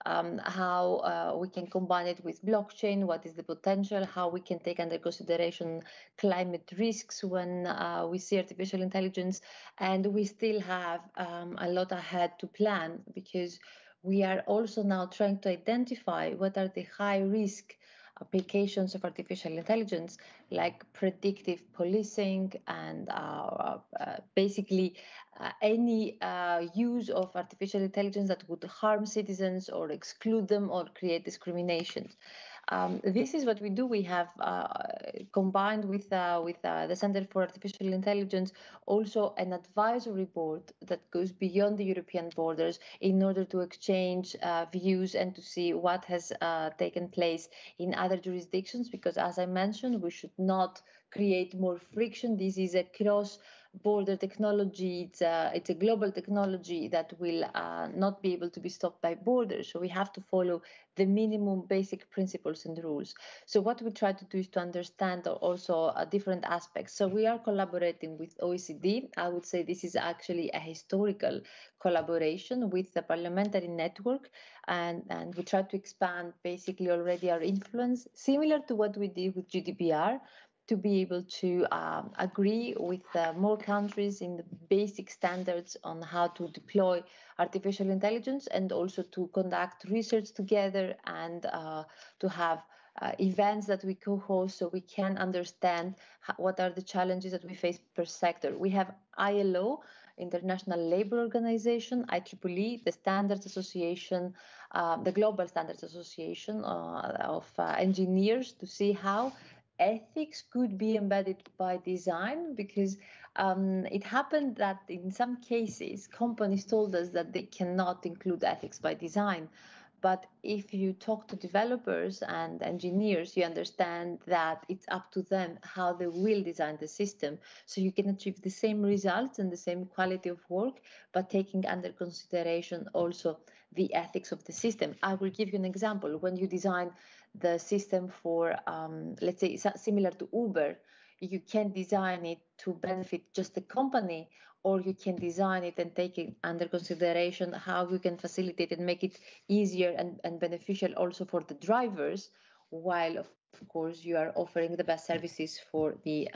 how we can combine it with blockchain, what is the potential, how we can take under consideration climate risks when we see artificial intelligence. And we still have a lot ahead to plan, because we are also now trying to identify what are the high risk applications of artificial intelligence, like predictive policing and basically any use of artificial intelligence that would harm citizens or exclude them or create discrimination. This is what we do. We have combined with the Center for Artificial Intelligence also an advisory board that goes beyond the European borders in order to exchange views and to see what has taken place in other jurisdictions, because, as I mentioned, we should not create more friction. This is a cross-border technology. It's a global technology that will not be able to be stopped by borders. So we have to follow the minimum basic principles and rules. So what we try to do is to understand also different aspects. So we are collaborating with OECD. I would say this is actually a historical collaboration with the parliamentary network, and we try to expand basically already our influence, similar to what we did with GDPR. to be able to agree with more countries in the basic standards on how to deploy artificial intelligence, and also to conduct research together, and to have events that we co-host so we can understand what are the challenges that we face per sector. We have ILO, International Labour Organization, IEEE, the Standards Association, the Global Standards Association of engineers, to see how ethics could be embedded by design, because it happened that in some cases companies told us that they cannot include ethics by design. But if you talk to developers and engineers, you understand that it's up to them how they will design the system. So you can achieve the same results and the same quality of work, but taking under consideration also the ethics of the system. I will give you an example. When you design the system for, let's say, similar to Uber, you can design it to benefit just the company, or you can design it and take it under consideration how you can facilitate and make it easier and beneficial also for the drivers, while of course you are offering the best services for the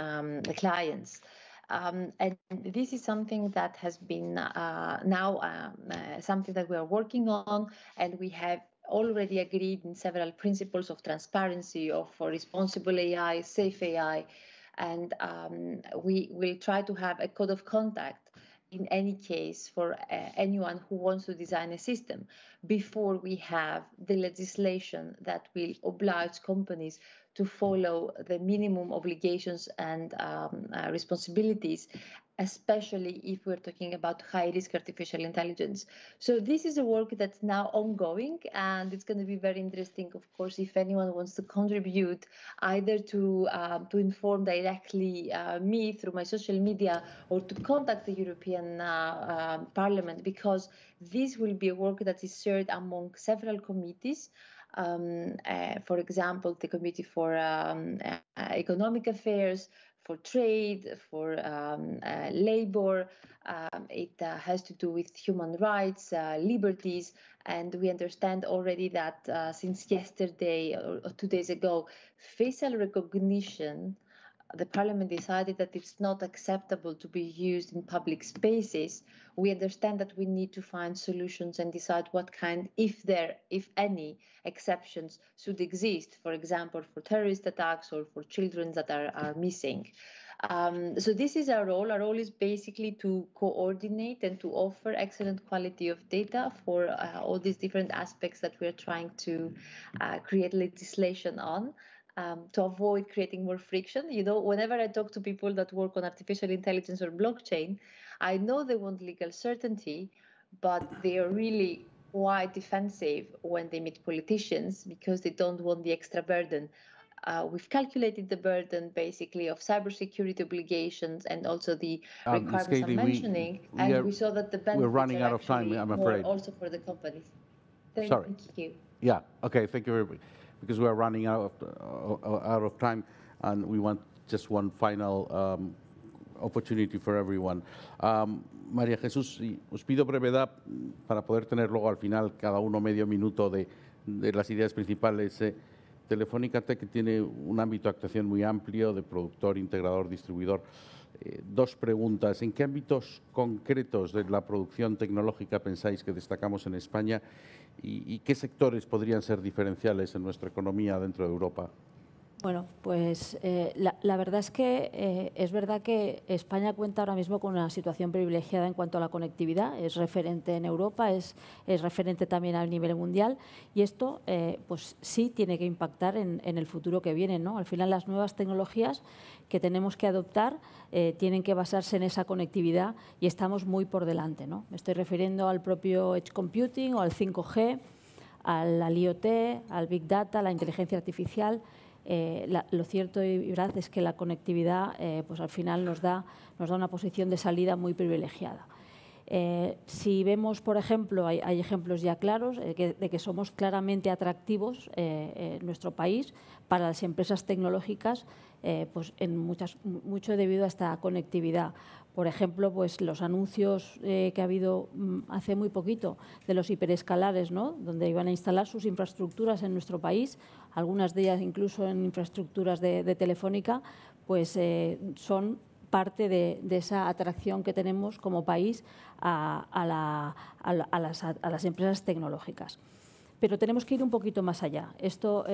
clients. And this is something that has been now something that we are working on, and we have already agreed in several principles of transparency, of responsible AI, safe AI, and we will try to have a code of conduct in any case for anyone who wants to design a system, before we have the legislation that will oblige companies to follow the minimum obligations and responsibilities, especially if we're talking about high-risk artificial intelligence. So this is a work that's now ongoing, and it's going to be very interesting, of course, if anyone wants to contribute, either to inform directly me through my social media, or to contact the European Parliament, because this will be a work that is shared among several committees. For example, the Committee for Economic Affairs, for Trade, for Labor. It has to do with human rights, liberties, and we understand already that since yesterday or 2 days ago, facial recognition, the Parliament decided that it's not acceptable to be used in public spaces. We understand that we need to find solutions and decide what kind, if any, exceptions should exist, for example, for terrorist attacks or for children that are missing. So this is our role. Our role is basically to coordinate and to offer excellent quality of data for all these different aspects that we're trying to create legislation on. To avoid creating more friction. You know, whenever I talk to people that work on artificial intelligence or blockchain, I know they want legal certainty, but they are really quite defensive when they meet politicians because they don't want the extra burden. We've calculated the burden basically of cybersecurity obligations and also the requirements I'm mentioning, and we saw that the benefits we're running out of time, I'm afraid. Also for the companies. Thank you. Yeah, okay, thank you very much. Because we are running out of time, and we want just one final opportunity for everyone. María Jesús, os pido brevedad para poder tener luego al final cada uno medio minuto de las ideas principales. Telefónica Tech tiene un ámbito de actuación muy amplio de productor, integrador, distribuidor. Dos preguntas. ¿En qué ámbitos concretos de la producción tecnológica pensáis que destacamos en España y qué sectores podrían ser diferenciales en nuestra economía dentro de Europa? Bueno, pues la verdad es que es verdad que España cuenta ahora mismo con una situación privilegiada en cuanto a la conectividad. Es referente en Europa, es referente también a nivel mundial, y esto pues sí tiene que impactar en el futuro que viene, ¿no? Al final, las nuevas tecnologías que tenemos que adoptar tienen que basarse en esa conectividad, y estamos muy por delante, ¿no? Me estoy refiriendo al propio Edge Computing o al 5G, al IoT, al Big Data, a la inteligencia artificial. Lo cierto y verdad es que la conectividad pues al final nos da una posición de salida muy privilegiada. Si vemos, por ejemplo, hay ejemplos ya claros de que somos claramente atractivos en nuestro país para las empresas tecnológicas, pues mucho debido a esta conectividad. Por ejemplo, pues los anuncios que ha habido hace muy poquito de los hiperescalares, ¿no? Donde iban a instalar sus infraestructuras en nuestro país, algunas de ellas incluso en infraestructuras de Telefónica, pues son parte de esa atracción que tenemos como país a las empresas tecnológicas. Pero tenemos que ir un poquito más allá. Esto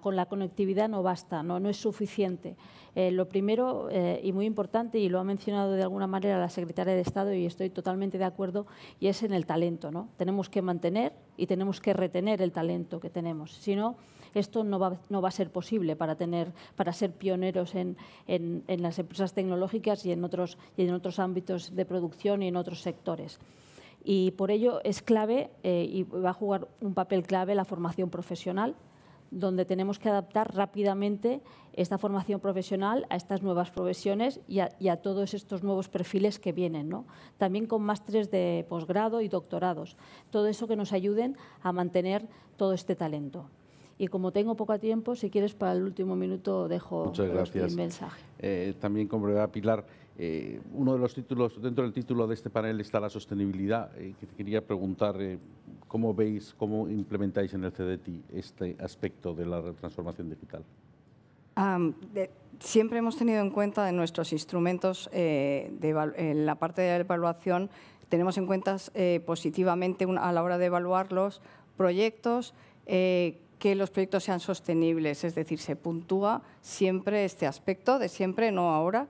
con la conectividad no basta, no es suficiente. Lo primero y muy importante, y lo ha mencionado de alguna manera la secretaria de Estado y estoy totalmente de acuerdo, y es en el talento, ¿no? Tenemos que mantener y tenemos que retener el talento que tenemos. Si no, esto no va a ser posible para ser pioneros en las empresas tecnológicas y en otros ámbitos de producción y en otros sectores. Y por ello es clave y va a jugar un papel clave la formación profesional, donde tenemos que adaptar rápidamente esta formación profesional a estas nuevas profesiones y a todos estos nuevos perfiles que vienen, ¿no? También con másteres de posgrado y doctorados. Todo eso que nos ayuden a mantener todo este talento. Y como tengo poco tiempo, si quieres para el último minuto dejo el mensaje. También con brevedad, Pilar, uno de los títulos, dentro del título de este panel está la sostenibilidad. Que te quería preguntar cómo veis, cómo implementáis en el CDTI este aspecto de la transformación digital. Siempre hemos tenido en cuenta en nuestros instrumentos, en la parte de la evaluación, tenemos en cuenta positivamente a la hora de evaluar los proyectos, que los proyectos sean sostenibles, es decir, se puntúa siempre este aspecto, de siempre, no ahora.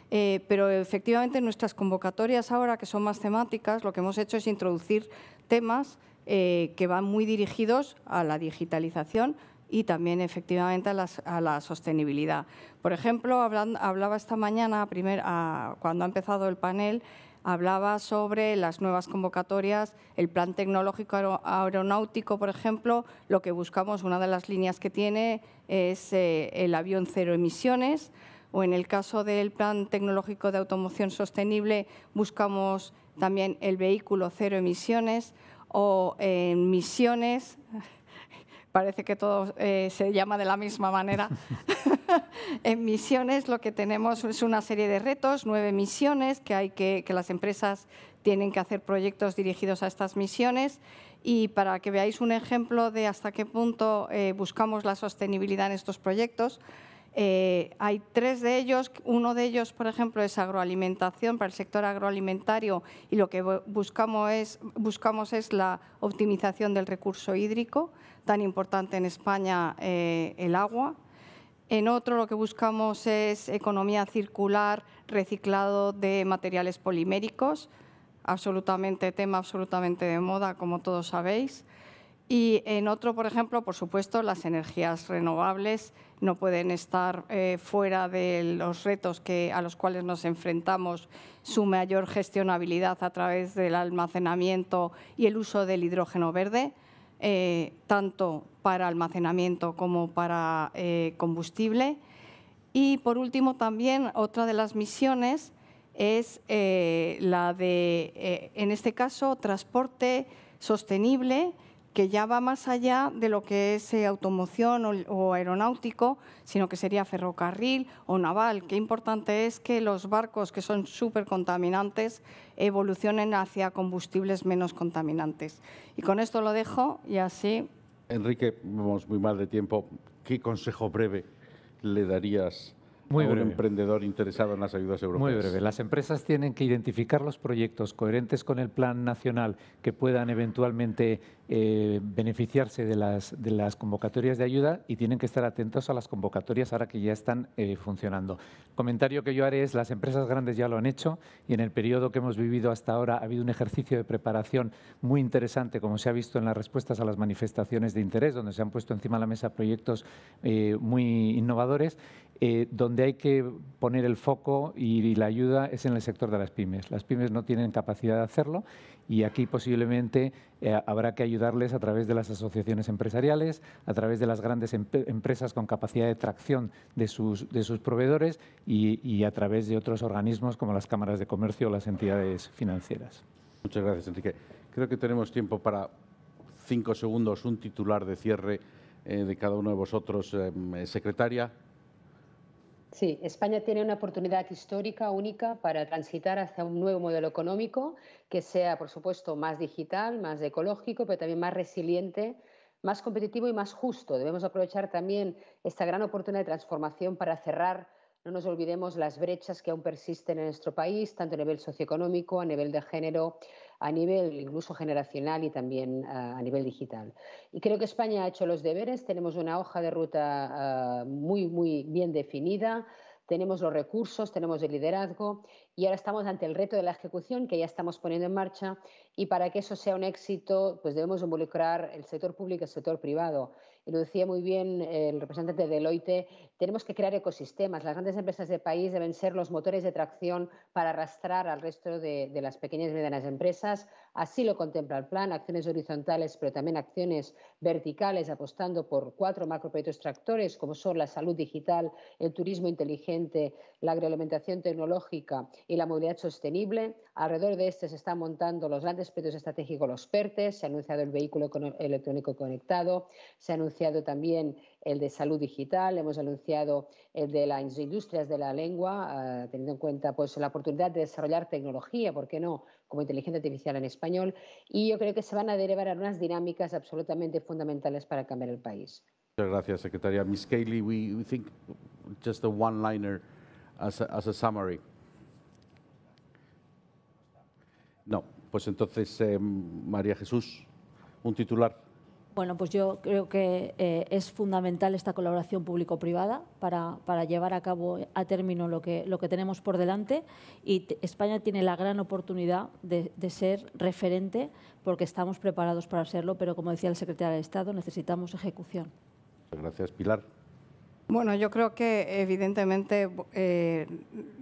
Pero efectivamente en nuestras convocatorias ahora, que son más temáticas, lo que hemos hecho es introducir temas que van muy dirigidos a la digitalización y también efectivamente a la sostenibilidad. Por ejemplo, hablaba esta mañana, cuando ha empezado el panel, hablaba sobre las nuevas convocatorias, el Plan Tecnológico Aeronáutico, por ejemplo. Lo que buscamos, una de las líneas que tiene es el avión cero emisiones, o en el caso del Plan Tecnológico de Automoción Sostenible buscamos también el vehículo cero emisiones, o en misiones, parece que todo se llama de la misma manera. En misiones lo que tenemos es una serie de retos, 9 misiones que las empresas tienen que hacer proyectos dirigidos a estas misiones. Y para que veáis un ejemplo de hasta qué punto buscamos la sostenibilidad en estos proyectos, hay 3 de ellos. Uno de ellos, por ejemplo, es agroalimentación, para el sector agroalimentario, y lo que buscamos es la optimización del recurso hídrico, tan importante en España, el agua. En otro lo que buscamos es economía circular, reciclado de materiales poliméricos, tema absolutamente de moda, como todos sabéis. Y en otro, por ejemplo, por supuesto, las energías renovables no pueden estar fuera de los retos a los cuales nos enfrentamos, su mayor gestionabilidad a través del almacenamiento y el uso del hidrógeno verde, tanto para almacenamiento como para combustible. Y, por último, también otra de las misiones es la de, en este caso, transporte sostenible, que ya va más allá de lo que es automoción o aeronáutico, sino que sería ferrocarril o naval. Qué importante es que los barcos, que son súper contaminantes, evolucionen hacia combustibles menos contaminantes. Y con esto lo dejo y así. Enrique, vamos muy mal de tiempo. ¿Qué consejo breve le darías a un emprendedor interesado en las ayudas europeas? Muy breve. Las empresas tienen que identificar los proyectos coherentes con el plan nacional que puedan eventualmente beneficiarse de las convocatorias de ayuda y tienen que estar atentos a las convocatorias ahora que ya están funcionando. El comentario que yo haré es: las empresas grandes ya lo han hecho y en el periodo que hemos vivido hasta ahora ha habido un ejercicio de preparación muy interesante, como se ha visto en las respuestas a las manifestaciones de interés, donde se han puesto encima de la mesa proyectos muy innovadores, donde hay que poner el foco y la ayuda es en el sector de las pymes. Las pymes no tienen capacidad de hacerlo y aquí posiblemente habrá que ayudarles a través de las asociaciones empresariales, a través de las grandes empresas con capacidad de tracción de sus proveedores y a través de otros organismos como las cámaras de comercio o las entidades financieras. Muchas gracias, Enrique. Creo que tenemos tiempo para 5 segundos, un titular de cierre de cada uno de vosotros. Secretaria. Sí, España tiene una oportunidad histórica única para transitar hacia un nuevo modelo económico que sea, por supuesto, más digital, más ecológico, pero también más resiliente, más competitivo y más justo. Debemos aprovechar también esta gran oportunidad de transformación para cerrar No nos olvidemos las brechas que aún persisten en nuestro país, tanto a nivel socioeconómico, a nivel de género, a nivel incluso generacional y también a nivel digital. Y creo que España ha hecho los deberes, tenemos una hoja de ruta muy bien definida, tenemos los recursos, tenemos el liderazgo y ahora estamos ante el reto de la ejecución que ya estamos poniendo en marcha, y para que eso sea un éxito pues debemos involucrar el sector público y el sector privado. Y lo decía muy bien el representante de Deloitte, tenemos que crear ecosistemas. Las grandes empresas del país deben ser los motores de tracción para arrastrar al resto de las pequeñas y medianas empresas. Así lo contempla el plan, acciones horizontales, pero también acciones verticales, apostando por 4 macroproyectos tractores, como son la salud digital, el turismo inteligente, la agroalimentación tecnológica y la movilidad sostenible. Alrededor de este se están montando los grandes proyectos estratégicos, los PERTES, se ha anunciado el vehículo electrónico conectado, se ha anunciado también el de salud digital, hemos anunciado el de las industrias de la lengua, teniendo en cuenta pues, la oportunidad de desarrollar tecnología, ¿por qué no?, como inteligencia artificial en español, y yo creo que se van a derivar a unas dinámicas absolutamente fundamentales para cambiar el país. Muchas gracias, Secretaria. Ms. Cayley, we think just a one-liner as a summary. No, pues entonces, María Jesús, un titular. Bueno, pues yo creo que es fundamental esta colaboración público-privada para llevar a cabo a término lo que tenemos por delante, y España tiene la gran oportunidad de ser referente porque estamos preparados para serlo, pero como decía el secretario de Estado, necesitamos ejecución. Gracias, Pilar. Bueno, yo creo que evidentemente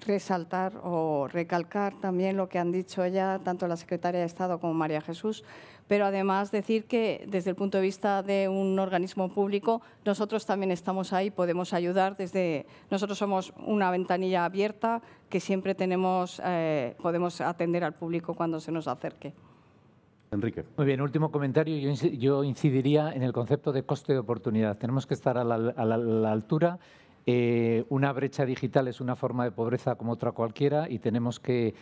resaltar o recalcar también lo que han dicho ella, tanto la secretaria de Estado como María Jesús, pero además decir que desde el punto de vista de un organismo público, nosotros también estamos ahí, podemos ayudar. Nosotros somos una ventanilla abierta que siempre podemos atender al público cuando se nos acerque. Enrique. Muy bien, último comentario. Yo incidiría en el concepto de coste de oportunidad. Tenemos que estar a la altura. Una brecha digital es una forma de pobreza como otra cualquiera, y tenemos que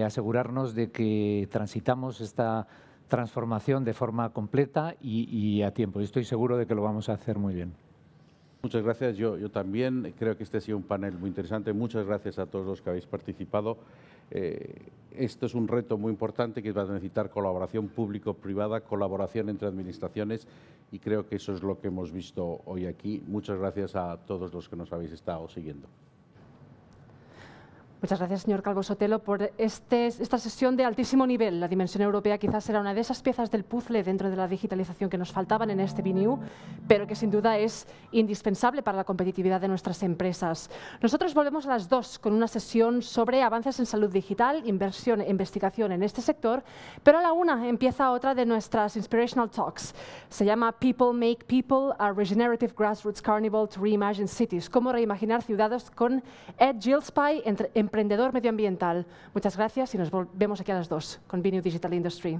asegurarnos de que transitamos esta transformación de forma completa y a tiempo. Y estoy seguro de que lo vamos a hacer muy bien. Muchas gracias. Yo también creo que este ha sido un panel muy interesante. Muchas gracias a todos los que habéis participado. Esto es un reto muy importante que va a necesitar colaboración público-privada, colaboración entre administraciones, y creo que eso es lo que hemos visto hoy aquí. Muchas gracias a todos los que nos habéis estado siguiendo. Muchas gracias, señor Calvo Sotelo, por esta sesión de altísimo nivel. La dimensión europea quizás será una de esas piezas del puzzle dentro de la digitalización que nos faltaban en este BNew, pero que sin duda es indispensable para la competitividad de nuestras empresas. Nosotros volvemos a las 2 con una sesión sobre avances en salud digital, inversión e investigación en este sector, pero a la 1 empieza otra de nuestras Inspirational Talks. Se llama People Make People, a Regenerative Grassroots Carnival to Reimagine Cities. Cómo reimaginar ciudades, con Ed Gillespie, emprendedor medioambiental. Muchas gracias y nos vemos aquí a las 2 con BNew Digital Industry.